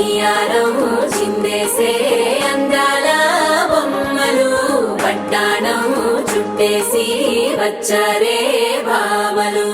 వయ్యారం చిందేసే అందాల బొమ్మలు పట్టాణం చుట్టేసి వచ్చారే భామలు.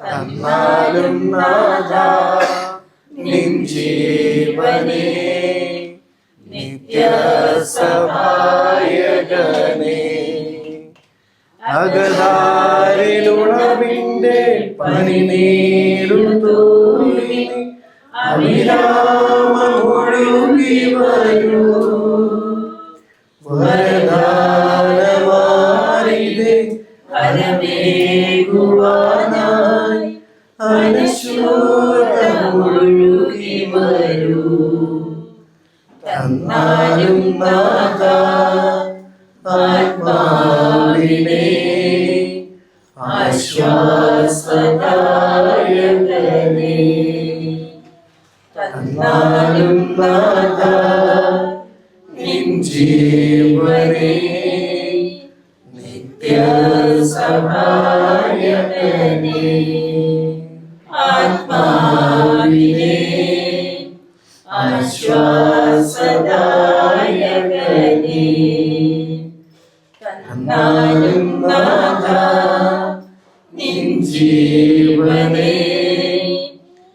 തന്നാലും നാഥാ നിൻ ജീവനേ നിത്യസഹായകനേ അകതാരിലുളവിന്റെ പനിനീരു തൂങ്ങി അവിരാമമൊഴുകി വരൂ വരദാനമാരിതേ ഹരമേകുവാനായി അനശ്വരമൊഴുകി വരൂ. തന്നാലും നാഥാ ആത്മാവിനെ ആശ്വാസദായകനേ. തന്നാലും നാഥാ നിൻ ജീവനേ നിത്യസഹായകനേ. ആത്മാവിനെ ആശ്വാസദായകനേ. തന്നാലും നാഥാ നിൻ ജീവനേ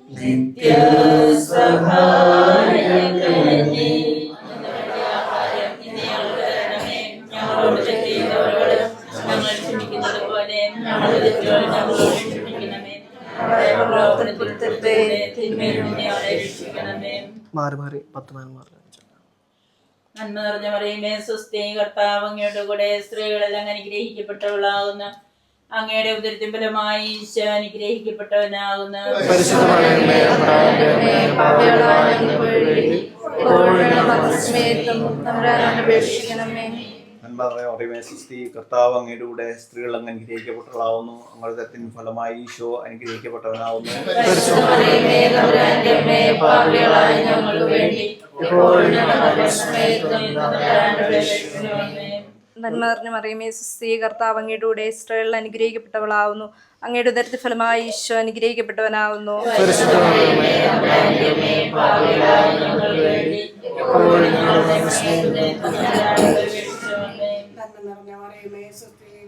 നിത്യസഹായകനേ. മാറി മാറി 10 മാറി. നന്മ നിറഞ്ഞ മറിയമേ സ്വസ്തി, കർത്താവ് അങ്ങയുടെ കൂടെ സ്ത്രീകളെല്ലാം അനുഗ്രഹിക്കപ്പെട്ടവളാകുന്നു. അങ്ങയുടെ ഉദരത്തിൻ ഫലമായി ഈശോ അനുഗ്രഹിക്കപ്പെട്ടവനാകുന്നു. കർത്താവ് അങ്ങയുടെ കൂടെ സ്ത്രീകൾ അങ്ങ് അനുഗ്രഹിക്കപ്പെട്ടവളാവുന്നു. അങ്ങയുടെ ഉദരത്തിൻ ഫലമായി ഈശോ അനുഗ്രഹിക്കപ്പെട്ടവനാവുന്നു. നന്മ നിറഞ്ഞ മറിയമേ സ്വസ്തി, കർത്താവ് അങ്ങയുടെ കൂടെ സ്ത്രീകൾ അനുഗ്രഹിക്കപ്പെട്ടവളാവുന്നു. അങ്ങയുടെ ഉദരത്തിൻ ഫലമായി ഈശോ അനുഗ്രഹിക്കപ്പെട്ടവനാവുന്നു.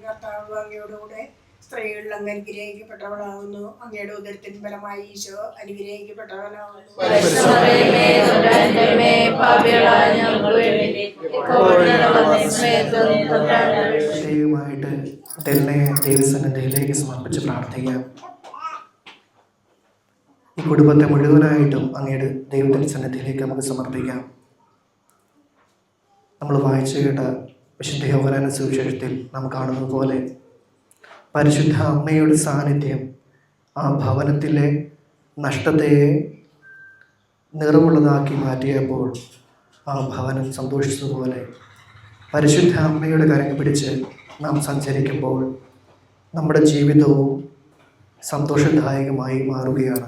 കർത്താവ് അങ്ങയോടുകൂടെ സ്ത്രീകളിൽ അങ്ങ് അനുഗ്രഹിക്കപ്പെട്ടവളാകുന്നു. അങ്ങയുടെ ഉദരത്തിൻ ഫലമായി ഈശോ അനുഗ്രഹിക്കപ്പെട്ടവനാകുന്നു. ദൈവമായിട്ട് ദൈവസന്നിധിയിലേക്ക് സമർപ്പിച്ച് പ്രാർത്ഥിക്കാം. ഈ കുടുംബത്തെ മുഴുവനായിട്ടും അങ്ങയുടെ ദൈവത്തിൻ്റെ സന്നിധിയിലേക്ക് നമുക്ക് സമർപ്പിക്കാം. നമ്മൾ വായിച്ചു കേട്ട വിശുദ്ധ യോഹന്നാന്റെ സുവിശേഷത്തിൽ നാം കാണുന്നത് പോലെ പരിശുദ്ധ അമ്മയുടെ സാന്നിധ്യം ആ ഭവനത്തിലെ നഷ്ടത്തെ നിറമുള്ളതാക്കി മാറ്റിയപ്പോൾ ആ ഭവനം സന്തോഷിച്ചതുപോലെ പരിശുദ്ധ അമ്മയുടെ കരങ്ങൾ പിടിച്ച് നാം സഞ്ചരിക്കുമ്പോൾ നമ്മുടെ ജീവിതവും സന്തോഷദായകമായി മാറുകയാണ്.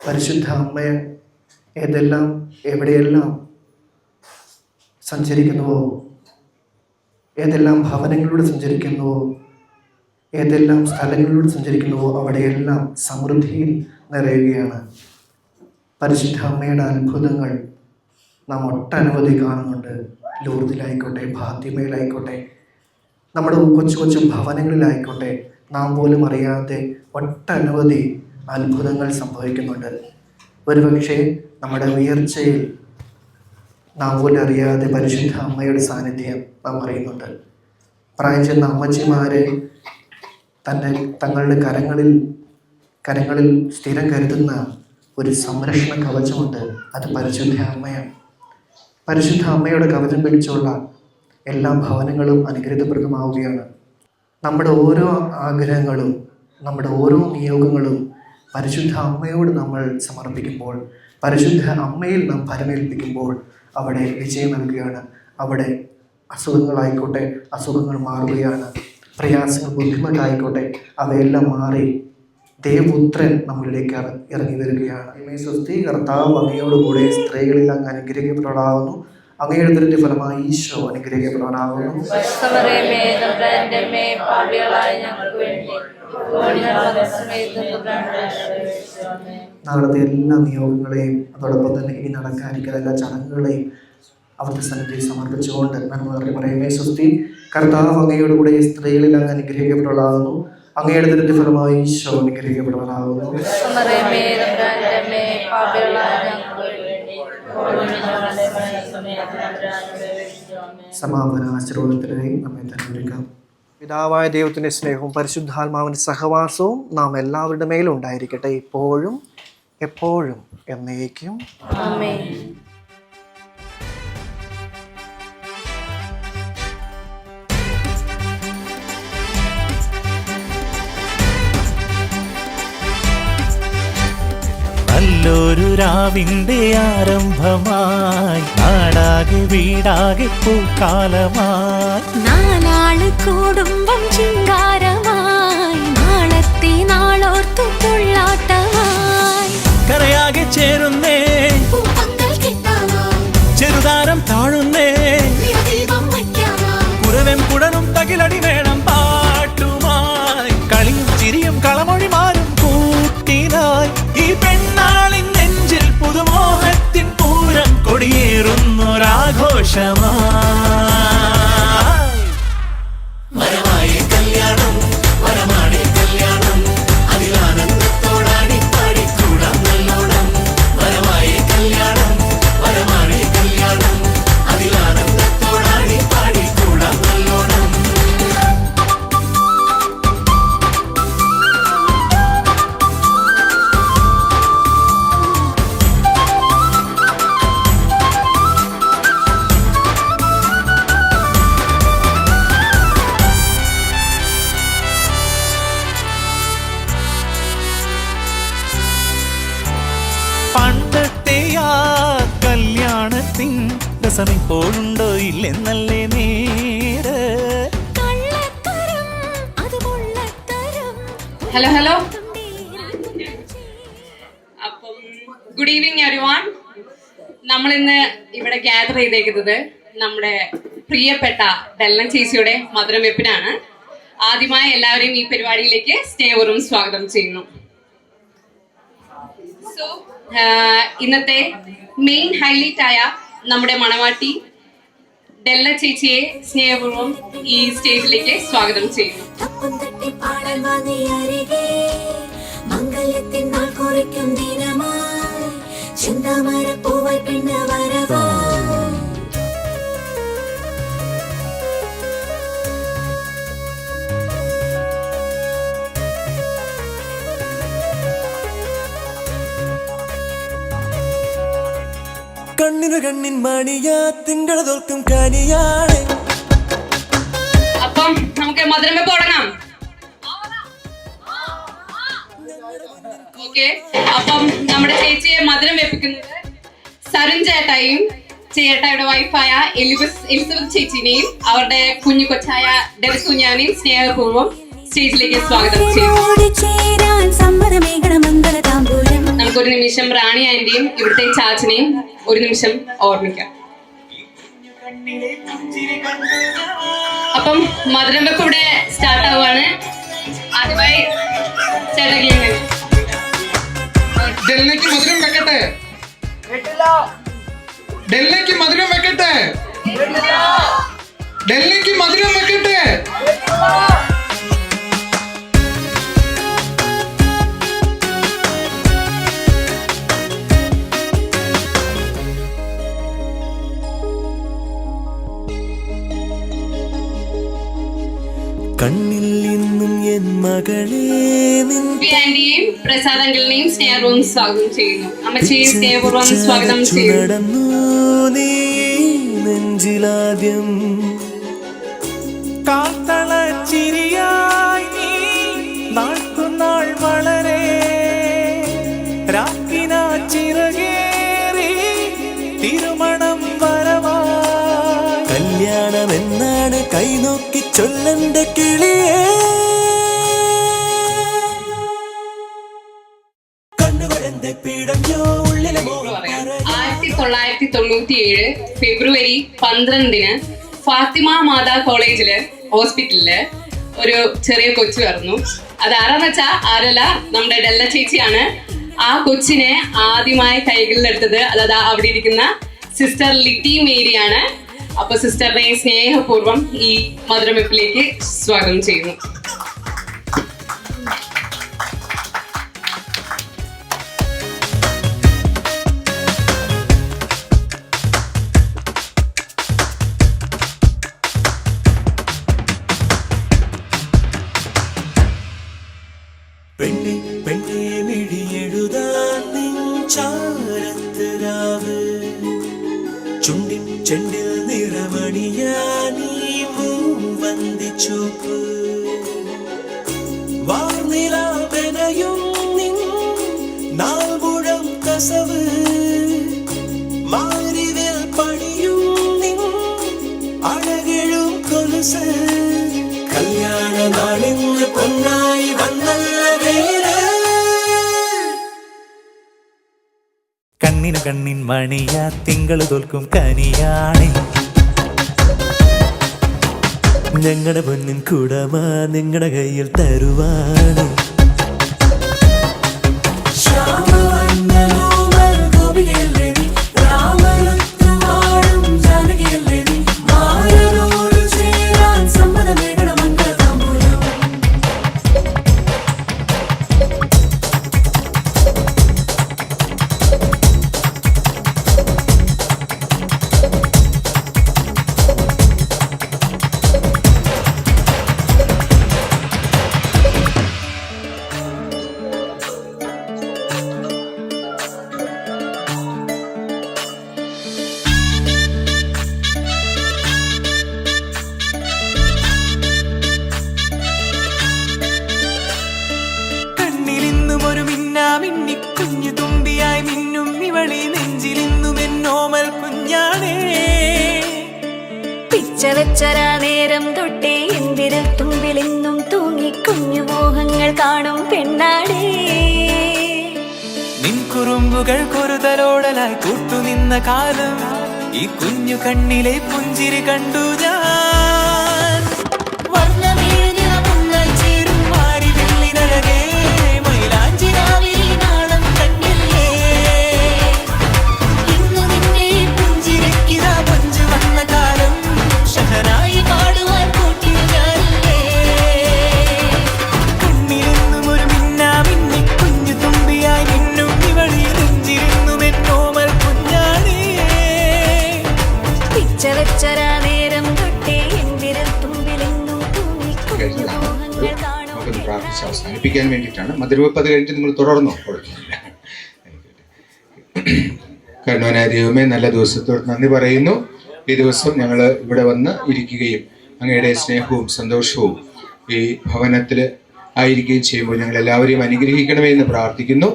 പരിശുദ്ധ അമ്മയെ എവിടെയെല്ലാം സഞ്ചരിക്കുന്നുവോ, ഏതെല്ലാം ഭവനങ്ങളിലൂടെ സഞ്ചരിക്കുന്നുവോ, ഏതെല്ലാം സ്ഥലങ്ങളിലൂടെ സഞ്ചരിക്കുന്നുവോ അവിടെയെല്ലാം സമൃദ്ധിയിൽ നിറയുകയാണ്. പരിശുദ്ധ അമ്മയുടെ അത്ഭുതങ്ങൾ നാം ഒട്ടനവധി കാണുന്നുണ്ട്. ലൂർദിലായിക്കോട്ടെ, ഫാത്തിമയിലായിക്കോട്ടെ, നമ്മുടെ കൊച്ചു കൊച്ചു ഭവനങ്ങളിലായിക്കോട്ടെ, നാം പോലും അറിയാതെ ഒട്ടനവധി അത്ഭുതങ്ങൾ സംഭവിക്കുന്നുണ്ട്. ഒരുപക്ഷെ നമ്മുടെ ഉയർച്ചയിൽ നാം പോലും അറിയാതെ പരിശുദ്ധ അമ്മയുടെ സാന്നിധ്യം നാം അറിയുന്നുണ്ട്. പ്രായം ചെന്ന അമ്മച്ചിമാരെ തങ്ങളുടെ കരങ്ങളിൽ സ്ഥിരം കരുതുന്ന ഒരു സംരക്ഷണ കവചമുണ്ട്. അത് പരിശുദ്ധ അമ്മയാണ്. പരിശുദ്ധ അമ്മയുടെ കവചം പിടിച്ചുള്ള എല്ലാ ഭവനങ്ങളും അനുഗ്രഹീതപ്രദമാവുകയാണ്. നമ്മുടെ ഓരോ ആഗ്രഹങ്ങളും നമ്മുടെ ഓരോ നിയോഗങ്ങളും പരിശുദ്ധ അമ്മയോട് നമ്മൾ സമർപ്പിക്കുമ്പോൾ, പരിശുദ്ധ അമ്മയിൽ നാം ഫലമേൽപ്പിക്കുമ്പോൾ അവിടെ വിജയം നൽകുകയാണ്. അവിടെ അസുഖങ്ങളായിക്കോട്ടെ, അസുഖങ്ങൾ മാറുകയാണ്. പ്രയാസങ്ങൾ, ബുദ്ധിമുട്ടായിക്കോട്ടെ, അവയെല്ലാം മാറി ദേവപുത്രൻ നമ്മളിലേക്ക് ഇറങ്ങി വരികയാണ്. സ്വസ്തി, കർത്താവ് അങ്ങയോടുകൂടെ സ്ത്രീകളിൽ അങ്ങ് അനുഗ്രഹിക്കപ്പെട്ടവളാകുന്നു. അങ്ങയുടെ ഉദരത്തിന്റെ ഫലമായി ഈശോ അനുഗ്രഹിക്കപ്പെട്ടവനാകുന്നു. നാളത്തെ എല്ലാ നിയോഗങ്ങളെയും അതോടൊപ്പം തന്നെ ഇനി നടക്കാനിരിക്കുന്ന എല്ലാ ചടങ്ങുകളെയും അവരുടെ സന്നിധിയിൽ സമർപ്പിച്ചുകൊണ്ട് നമ്മൾ പറയുമേ സ്വസ്തി, കർത്താവ് അങ്ങയോടുകൂടെ സ്ത്രീകളിൽ അങ്ങ് അനുഗ്രഹിക്കപ്പെട്ടവളാകുന്നു. അങ്ങയുടെ ഉദരത്തിന്റെ ഫലമായി ഈശോ അനുഗ്രഹിക്കപ്പെട്ടവനാകുന്നു. സമാപന ആശീർവാദത്തിനായി നമ്മെ തന്നെ. പിതാവായ ദൈവത്തിന്റെ സ്നേഹവും പരിശുദ്ധാത്മാവിന്റെ സഹവാസവും നാം എല്ലാവരുടെ മേലും ഉണ്ടായിരിക്കട്ടെ, ഇപ്പോഴും എപ്പോഴും എന്നേക്കും. ആമേൻ. നല്ലൊരു രാവിന്റെ ആരംഭമായി നാടാകെ വീടാകെ പൂക്കാലമായി നാലാള് കുടുംബം ചിങ്കാരമായി നാളത്തെ നാളോർത്തു കൊള്ളാട്ടമായി കരയാകെ ചേരുന്നേ ചെറുതാരം താഴുന്നേ കുരവൻ കുടനും തകിലടി വേണം പാട്ടുമായി കളിയും ചിരിയും കളമൊഴി മാറും കൂട്ടിനായി ഈ പെണ്ണാളിൻ നെഞ്ചിൽ പുതുമോഹത്തിൻ പൂരം കൊടിയേറുന്നൊരാഘോഷമായി വരവായി കല്യാണം വരമാടി കല്യാണം അതിലാനന്ദത്തോടാടി പാടിക്കൂടാം നല്ലോണം വരവായി കല്യാണം വരമാടി കല്യാണം അതിലാനന്ദത്തോടാടി പാടിക്കൂടാം നല്ലോണം. പണ്ടത്തെ ആ കല്യാണത്തിൻ രസമിപ്പോഴുണ്ടോ ഇല്ലെന്നല്ലേ നേര്. ഹലോ ഹലോ, അപ്പം ഗുഡ് ഈവനിങ് എവരിവൺ. നമ്മൾ ഇന്ന് ഇവിടെ ഗ്യാദർ ചെയ്തേക്കുന്നത് നമ്മുടെ പ്രിയപ്പെട്ട ഡെല്ലൻ ചേച്ചിയുടെ മധുരം വെപ്പിനാണ്. ആദ്യമായി എല്ലാവരെയും ഈ പരിപാടിയിലേക്ക് സ്നേഹപൂർവ്വം സ്വാഗതം ചെയ്യുന്നു. സോ ഇന്നത്തെ മെയിൻ ഹൈലൈറ്റ് ആയ നമ്മുടെ മണവാട്ടി ഡെല്ല ചേച്ചിയെ സ്നേഹപൂർവ്വം ഈ സ്റ്റേജിലേക്ക് സ്വാഗതം ചെയ്യുന്നു. മംഗല്യത്തിൻ നാൾ കുറിക്കും ദിനമായി ചിന്താമര പൂവായി പെണ്ണ് വരവാ കണ്ണിനു കണ്ണിൻ മണിയാ തിങ്കള തോൽക്കും കനിയാണ്. അപ്പം നമുക്ക് മധുരം വെപ്പ് തുടങ്ങാം. ഓക്കെ, അപ്പം നമ്മുടെ ചേച്ചിയെ മധുരം വെപ്പിക്കുന്നത് സരുൺ ചേട്ടായും ചേട്ടായുടെ വൈഫായ എലിസബത്ത് ചേച്ചിനെയും അവരുടെ കുഞ്ഞു കൊച്ചായ ഡെറിസ് കുഞ്ഞാനെയും സ്നേഹപൂർവ്വം സ്റ്റേജിലേക്ക് സ്വാഗതം ചെയ്യും. നമുക്കൊരു നിമിഷം റാണി ആന്റിയും ഇവിടുത്തെ ചാച്ചനെയും ഒരു നിമിഷം ഓർമ്മിക്കാം. അപ്പം മധുരം വെപ്പ് ഇവിടെ സ്റ്റാർട്ട് ആവുകയാണ്. ആദ്യമായി ചേട്ടാ ഡെല്ലയ്ക്ക് മധുരം വെക്കട്ടെ, ഡെല്ലയ്ക്ക് മധുരം വെക്കട്ടെ, ഡെല്ലയ്ക്ക് മധുരം വെക്കട്ടെ. കണ്ണിൽ ഇന്നും എൻ മകളെ ആന്റിയെയും പ്രസാദ് അങ്കിളിനെയും സ്നേഹപൂർവ്വം സ്വാഗതം ചെയ്യുന്നു. അമ്മച്ചിയെ സ്നേഹപൂർവ്വം സ്വാഗതം ചെയ്യുന്നു. നീ നെഞ്ചിലാദ്യം കാത്തള ചിരിയായി നീ നാൾക്കുനാൾ വളരെ രാക്കിന ചിറകേറി തിരുമണം വരവാ കല്യാണ വേണമെന്നാണ് കൈനോക്കി ചൊല്ലണ്ട കിളിയേ. കണ്ണുകളെന്റെ പീഡഞ്ഞോ ഉള്ളിലെ 1997 ഫെബ്രുവരി 12 ഫാത്തിമ മാതാ കോളേജില് ഹോസ്പിറ്റലില് ഒരു ചെറിയ കൊച്ചു പറഞ്ഞു. അത് ആരാന്ന് വെച്ചാ ആരല്ല, നമ്മുടെ ഡെല്ല ചേച്ചിയാണ്. ആ കൊച്ചിനെ ആദ്യമായി കൈകളിലെടുത്തത് അതായത് അവിടെ ഇരിക്കുന്ന സിസ്റ്റർ ലിറ്റി മേരിയാണ്. അപ്പൊ സിസ്റ്ററിനെ സ്നേഹപൂർവ്വം ഈ മധുരമെപ്പിലേക്ക് സ്വാഗതം ചെയ്യുന്നു. പെണ്ണെ പെണ്ണെ മിഴിയെഴുതാൻ നിൻചാരത്ത് രാവ്, ചുണ്ടിൻ ചെണ്ടിൽ നിറമണിയാനീ മൂവന്തിച്ചൂപ്പ്, വാർനിലാവെനയും നിൻ നാൽമുഴം കസവ്, മാരിവിൽ പണിയും നിൻ അഴകെഴും കൊലുസ്, കല്യാണ നാളിന്ന് പൊന്നായി വന്നല്ല വേര്. കണ്ണിനു കണ്ണിൻ മണിയാ തിങ്കള് തോൽക്കും കനിയാണേ, ഞങ്ങളുടെ പൊന്നിൻ കുടമാ നിങ്ങളുടെ കയ്യിൽ തരുവാണ്. കുഞ്ഞു തുമ്പിയായി മിന്നും ഇവളി നെഞ്ചിലിന്നും എന്നോമൽ കുഞ്ഞാണേ. പിച്ച വെച്ചരാ നേരം തൊട്ടേ എന്തിന് തുമ്പിലെന്നും തൂങ്ങി കുഞ്ഞു മോഹങ്ങൾ കാണും പെണ്ണാടേ. നിൻ കുറുമ്പുകൾ കുറുതലോടലായി കൂട്ടുനിന്ന കാലം ഈ കുഞ്ഞു കണ്ണിലെ പുഞ്ചിരി കണ്ടു ഞാൻ. വർണ്ണമേഞ്ഞ മുങ്ങൽ ചേരും മാറി വെള്ളിനഴകേ, മൈലാഞ്ചി രാവിലെ നാളം കണ്ടില്ലേ. ഇന്ന് നിന്നെ പുഞ്ചിരിക്കിതാ പഞ്ചു വന്ന കാലം ഷഹനായി പാടുവാൻ കൂട്ടി ഞാനില്ലേ. കണ്ണിലെന്നും ഒരു മിന്നാ മിന്നി കുഞ്ഞു തുമ്പിയായി മിന്നും ഇവളി നെഞ്ചിരുന്നും എന്നോമൽ കുഞ്ഞാണേ. പിച്ച വെച്ചരാ നേരം തൊട്ടേ എന്തിരൽ തുമ്പിലെന്നും തൂങ്ങി കുഞ്ഞു മോഹങ്ങൾ കാണും. നമുക്കൊന്ന് പ്രാർത്ഥിച്ച് അവസാനിപ്പിക്കാൻ വേണ്ടിയിട്ടാണ്. മധുരവെപ്പ് അത് കഴിഞ്ഞിട്ട് നിങ്ങൾ തുടർന്നോ? കുഴപ്പമില്ല. കരുണാനായ ദൈവമേ, നല്ല ദിവസത്തോട് നന്ദി പറയുന്നു. ഈ ദിവസം ഞങ്ങൾ ഇവിടെ വന്ന് ഇരിക്കുകയും അങ്ങയുടെ സ്നേഹവും സന്തോഷവും ഈ ഭവനത്തിൽ ആയിരിക്കുകയും ചെയ്യുമ്പോൾ ഞങ്ങൾ എല്ലാവരെയും അനുഗ്രഹിക്കണമേ എന്ന് പ്രാർത്ഥിക്കുന്നു.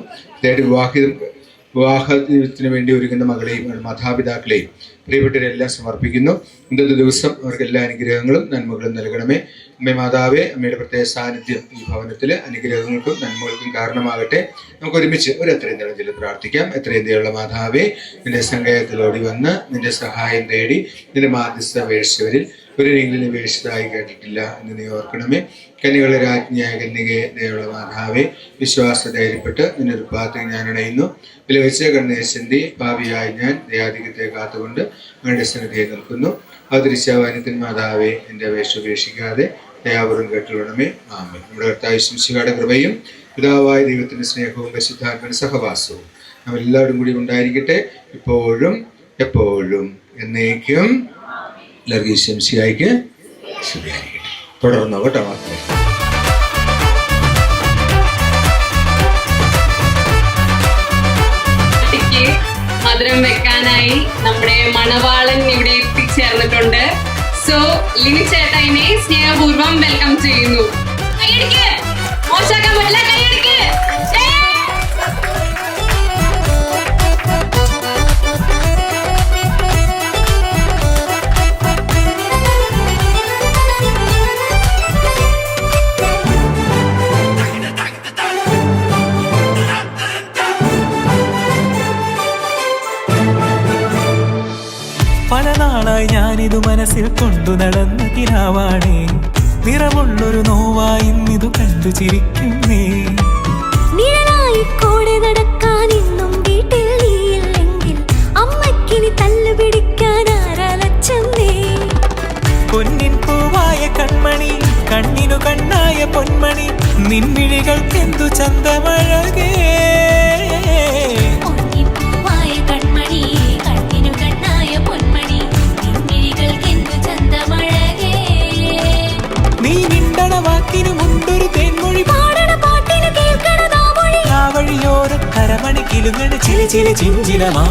വിവാഹത്തിന് വേണ്ടി ഒരുങ്ങുന്ന മകളെയും മാതാപിതാക്കളെയും പ്രിയപ്പെട്ടവരെല്ലാം സമർപ്പിക്കുന്നു. ഇന്നത്തെ ദിവസം അവർക്ക് എല്ലാ അനുഗ്രഹങ്ങളും നന്മകളും നൽകണമേ. അമ്മേ മാതാവേ, അമ്മയുടെ പ്രത്യേക സാന്നിധ്യം ഈ ഭവനത്തിൽ അനുഗ്രഹങ്ങൾക്കും നന്മകൾക്കും കാരണമാകട്ടെ. നമുക്ക് ഒരുമിച്ച് ഒരു എത്രയും ദിനത്തിൽ പ്രാർത്ഥിക്കാം. എത്രയും ദയുള്ള മാതാവേ, നിന്റെ സങ്കേതത്തിലോടി വന്ന് നിന്റെ സഹായം തേടി നിന്റെ മാധ്യസ്ഥ അപേക്ഷിച്ചവരിൽ ഒരിക്കലും അപേക്ഷിച്ചതായി കേട്ടിട്ടില്ല എന്ന് നീ ഓർക്കണമേ. കന്യകളുടെ രാജ്ഞിയായ കന്യകയെ ദയുള്ള മാതാവേ, വിശ്വാസ ധൈര്യപ്പെട്ട് നിന്റെ ഉത്പാദത്തിൽ ഞാൻ അണയുന്നു. വിലവെച്ച കണ്ണേശന്തി ഭാവിയായി ഞാൻ ദയാധികത്തെ കാത്തുകൊണ്ട് അങ്ങയുടെ സന്നിധിയെ നിൽക്കുന്നു. അവതരിച്ചാവാനത്തിൻ മാതാവേ, എൻ്റെ അപേക്ഷ ഉപേക്ഷിക്കാതെ ദയാപൂർവം കേട്ടുകൊള്ളണമേ. ആമേൻ. നമ്മുടെ കർത്താവ് ശംസിഹായുടെ കൃപയും പിതാവായ ദൈവത്തിൻ്റെ സ്നേഹവും പരിശുദ്ധാത്മന്റെ സഹവാസവും നാം എല്ലാവരും കൂടി ഉണ്ടായിരിക്കട്ടെ, ഇപ്പോഴും എപ്പോഴും എന്നേക്കും. എല്ലാവർക്കും ശംസിഹായ്ക്ക് ശരിയായിരിക്കട്ടെ. തുടർന്നോ കേട്ടോ മക്കളെ. മധുരം വെക്കാനായി നമ്മുടെ മണവാളൻ ഇവിടെ എത്തിച്ചേർന്നിട്ടുണ്ട്. സോ ലിനി ചേട്ടായിനെ സ്നേഹപൂർവ്വം വെൽക്കം ചെയ്യുന്നു. കൈയടിക്ക്, മോശമാക്കാൻ പറ്റില്ല, കൈയടിക്ക്. ഇതു മനസ്സിൽ കൊണ്ടു നടന്ന കിനാവാണേ. നിറമുള്ളൊരു നോവായി ഇന്നിതു കണ്ടു ചിരിക്കുന്നേ. നിഴലായി കൂടെ നടക്കാൻ ഇന്നും വീട്ടിൽ നീയില്ലെങ്കിൽ അമ്മക്കിനി തല്ലു പിടിക്കാൻ ആരാലച്ചമ്മേ. പൊന്നിൻ പൂവായ കൺമണി, കണ്ണിനു കണ്ണായ പൊന്മണി, നിൻമിഴികൾക്കെന്തു ചന്തമഴകേ. പൂവായ കൺമണി, കണ്ണിനു കണ്ണായ പൊന്മണി, നിൻമിഴികൾക്കെന്തു ചന്തമഴകേ. നീ മിണ്ടണ വാക്കിനു മുണ്ടൊരു തേൻമൊഴി, പാടണ പാട്ടിനു കേൾക്കണതാ മൊഴി. ആ വഴിയോര കരമണി കിലുങ്ങണ ചിലി ചിലി ചിഞ്ചിലമാ.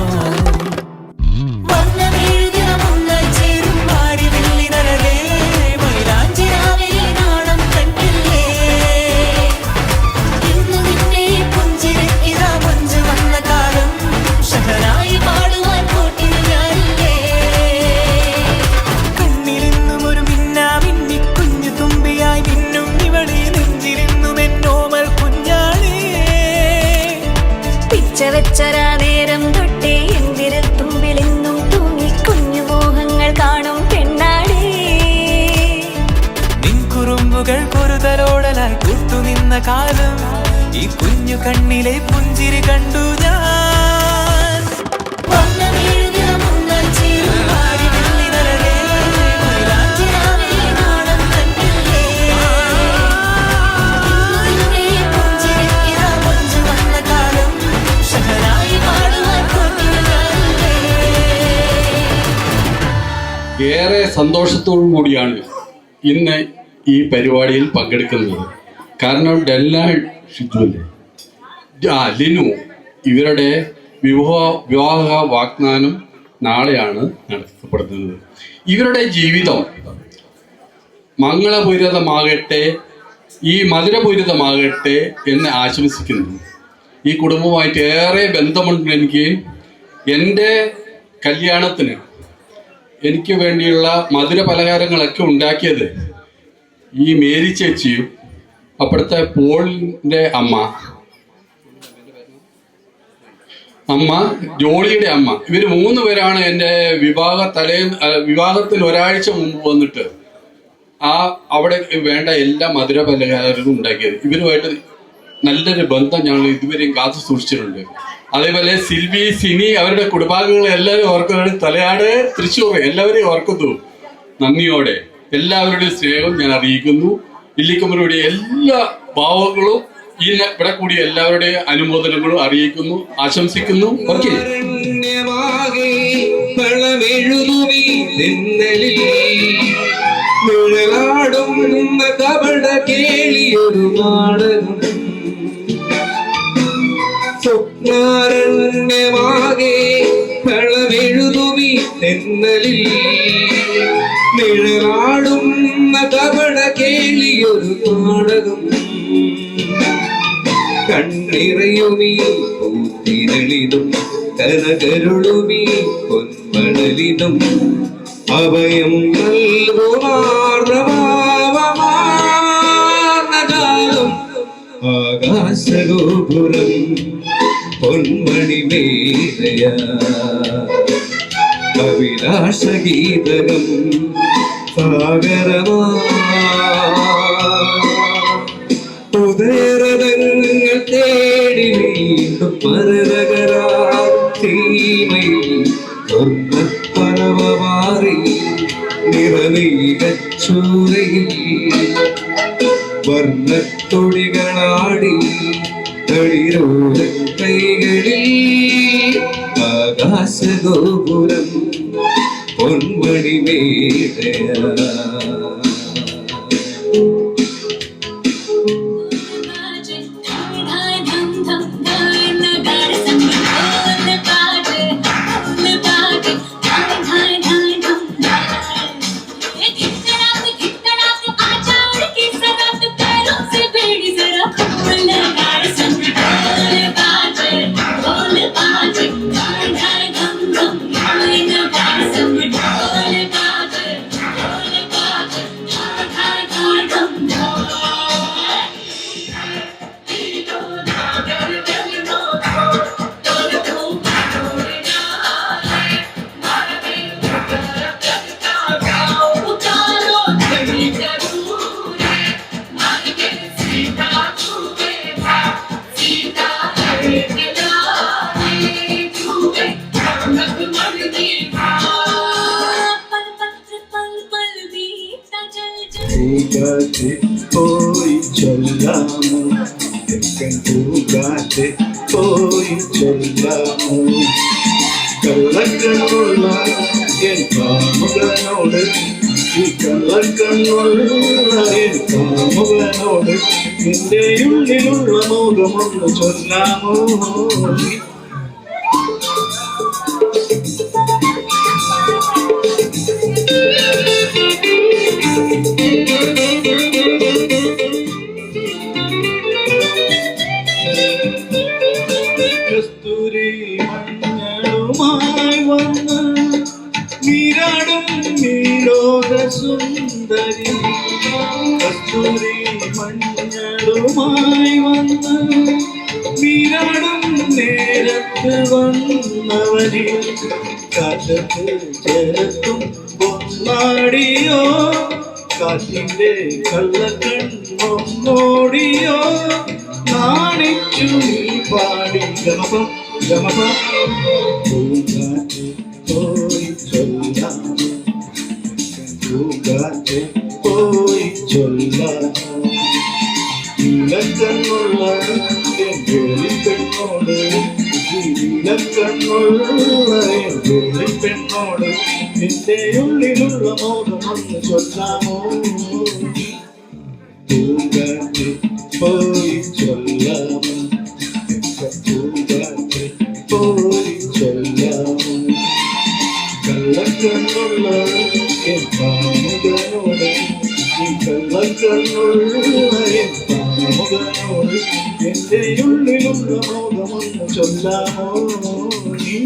വെച്ചരാ നേരം തൊട്ടേ എന്തിരൽ തുമ്പിലെന്നും തൂങ്ങി കുഞ്ഞു മോഹങ്ങൾ കാണും പെണ്ണാടേ. നിൻ കുറുമ്പുകൾ കുറുതലോടലായി കൂട്ടുനിന്ന കാലം ഈ കുഞ്ഞു കണ്ണിലെ പുഞ്ചിരി കണ്ടു ഞാൻ. ഏറെ സന്തോഷത്തോടു കൂടിയാണ് ഇന്ന് ഈ പരിപാടിയിൽ പങ്കെടുക്കുന്നത്. കാരണം ഡെല്ല ഷിജുവിൻ്റെ ലിനു ഇവരുടെ വിവാഹ വാഗ്ദാനം നാളെയാണ് നടത്തപ്പെടുന്നത്. ഇവരുടെ ജീവിതം മംഗളപൂരിതമാകട്ടെ, ഈ മധുരപൂരിതമാകട്ടെ എന്ന് ആശംസിക്കുന്നു. ഈ കുടുംബവുമായിട്ട് ഏറെ ബന്ധമുണ്ട് എനിക്ക്. എൻ്റെ കല്യാണത്തിന് എനിക്ക് വേണ്ടിയുള്ള മധുര പലഹാരങ്ങളൊക്കെ ഉണ്ടാക്കിയത് ഈ മേരി ചേച്ചിയും അപ്പോഴത്തെ പോളിൻ്റെ അമ്മ ജോളിയുടെ അമ്മ, ഇവർ 3 പേരാണ് എൻ്റെ വിവാഹത്തിൽ ഒരാഴ്ച മുമ്പ് വന്നിട്ട് അവിടെ വേണ്ട എല്ലാ മധുര പലഹാരങ്ങളും ഉണ്ടാക്കിയത്. ഇവരുമായിട്ട് നല്ലൊരു ബന്ധം ഞങ്ങൾ ഇതുവരെയും കാത്തു സൂക്ഷിച്ചിട്ടുണ്ട്. അതേപോലെ സിൽവി, സിനി, അവരുടെ കുടുംബാംഗങ്ങൾ എല്ലാവരും ഓർക്കുന്നുണ്ട്. തലയാട്, തൃശ്ശൂർ എല്ലാവരെയും ഓർക്കുന്നു. നന്ദിയോടെ എല്ലാവരുടെയും സ്നേഹം ഞാൻ അറിയിക്കുന്നു. ഇല്ലിക്കമ്പരുടെ എല്ലാ ഭാവങ്ങളും ഇവിടെ കൂടി എല്ലാവരുടെയും അനുമോദനങ്ങളും അറിയിക്കുന്നു, ആശംസിക്കുന്നു. ഓക്കെ. സ്വപ്നാരണ്യമാകെ കളമെഴുതുമി തെന്നലിൽ നിഴലാടുന്ന കപട കേളിയൊരു നാടകം. കണ്ണിറയുമീ പൂത്തിരളിതും കനകരുളുമീ പൊന്മണലിതും അഭയം നൽകുമാർദ്രഭാവമാർന്നകാലം. ആകാശഗോപുരം പൊന്മണിമേലയ അഭിലാഷഗീതകം സാഗരമാ. ഉദയരഥങ്ങൾ തേടി വീണ്ടും മരതകരാമയിൽ സ്വർണ്ണപ്പറവമാറി നിറനീകച്ചൂരയിൽ വർണ്ണത്തൊടികളാടി തളിരോല കൈകളിൽ ആകാശഗോപുരം പൊന്മണിമേലയ. Come പൂങ്കാറ്റ് പോയി ചൊല്ലാമോ തെക്കൻ പൂങ്കാറ്റ് പോയി ചൊല്ലാമോ കള്ളക്കണ്ണുള്ള എൻ കാമുകനോട് ഈ കള്ളക്കണ്ണുള്ള എൻ കാമുകനോട് നിന്റെ ഉള്ളിലുള്ള മോഹമൊന്ന് ചൊല്ലാമോ കസ്തൂരി മഞ്ഞളുമായി വന്ന് നീരാടും നീലോക സുന്ദരി കസ്തൂരി മഞ്ഞളുമായി വന്ന് നീരാടും നേരത്ത് വന്നവരി കാറ്റത്ത് ചേർത്തും പൊന്നാടിയോ കാറ്റിന്റെ കള്ളക്കണ്ണൊന്നോടിയോ നാണിച്ചു നീ പാടി ഗമപം ഗമപം പൂങ്കാറ്റ് പോയി ചൊല്ലാമോ പൂങ്കാറ്റ് പോയി ചൊല്ലാമോ ഇലക്കണ്ണുള്ള എൻ പെണ്ണോട് ഇലക്കണ്ണുള്ള എൻ പെണ്ണോട് നിന്റെ ഉള്ളിലുള്ള മോഹമൊന്ന് ചൊല്ലാമോ പൂങ്കാറ്റ് പോയി ചൊല്ലാമോ പൂങ്കാറ്റ് പോയി ചൊല്ലാമോ കള്ളക്കണ്ണുള്ള എൻ കാമുകനോട് ഈ കള്ളക്കണ്ണുള്ള എൻ കാമുകനോട് എന്റെ ഉള്ളിലുള്ള മോഹമൊന്ന് ചൊല്ലാമോ നീ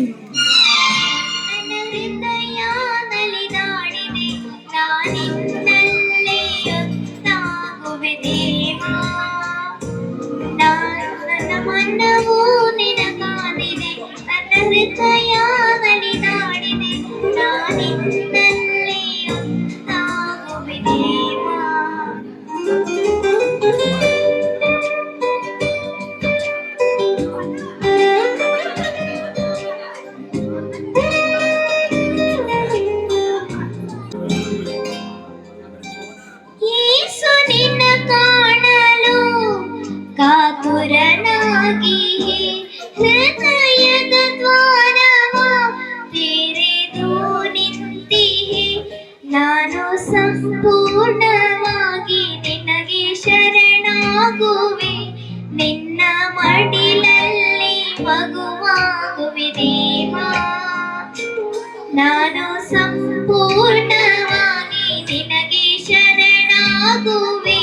ಮನವೂ ನಿನಗಾದಿದೆ ನನ್ನ ಹೃದಯ ನಲಿದಾಡಿದೆ ನಾನಿನ್ನಲ್ಲೇ ಒಂದಾಗುವೆ ದೇವಾ ಯೇಸು ನಿನ್ನ ಕಾಣಲು ಕಾತುರನಾಗಿ ಹೃದಯದ ದ್ವಾರವ ತೆರೆದು ನಿಂತಿಹೆ ನಾನು ಸಂಪೂರ್ಣವಾಗಿ ನಿನಗೆ ಶರಣಾಗುವೆ ನಿನ್ನ ಮಡಿಲಲ್ಲಿ ಮಗುವಾಗುವೆ ದೇವಾ ನಾನು ಸಂಪೂರ್ಣವಾಗಿ ನಿನಗೆ ಶರಣಾಗುವೆ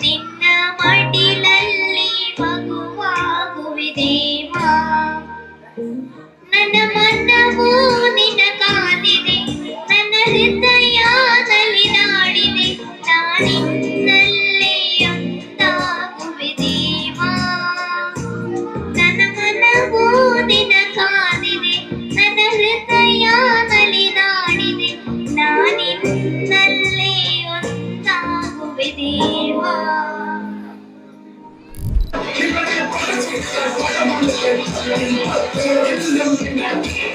ನಿನ್ನ ಮಡಿಲಲ್ಲಿ ಮಗುವಾಗುವೆ ದೇವಾ ನನ್ನ ಮನವು ನಿನ್ನ ಕಾದಿದೆ ನನ್ನ ಹೃದಯ ನಲಿದಾಡಿದೆ ನಾನಿನ್ನಲ್ಲೇ ಒಂದಾಗುವೆ ದೇವಾ ನನ್ನ ಮನವು ನಿನ್ನ ಕಾದಿದೆ ನನ್ನ ಹೃದಯ ನಲಿದಾಡಿದೆ ನಾನಿನ್ನಲ್ಲೇ ಒಂದಾಗುವೆ ದೇವಾ Thank you.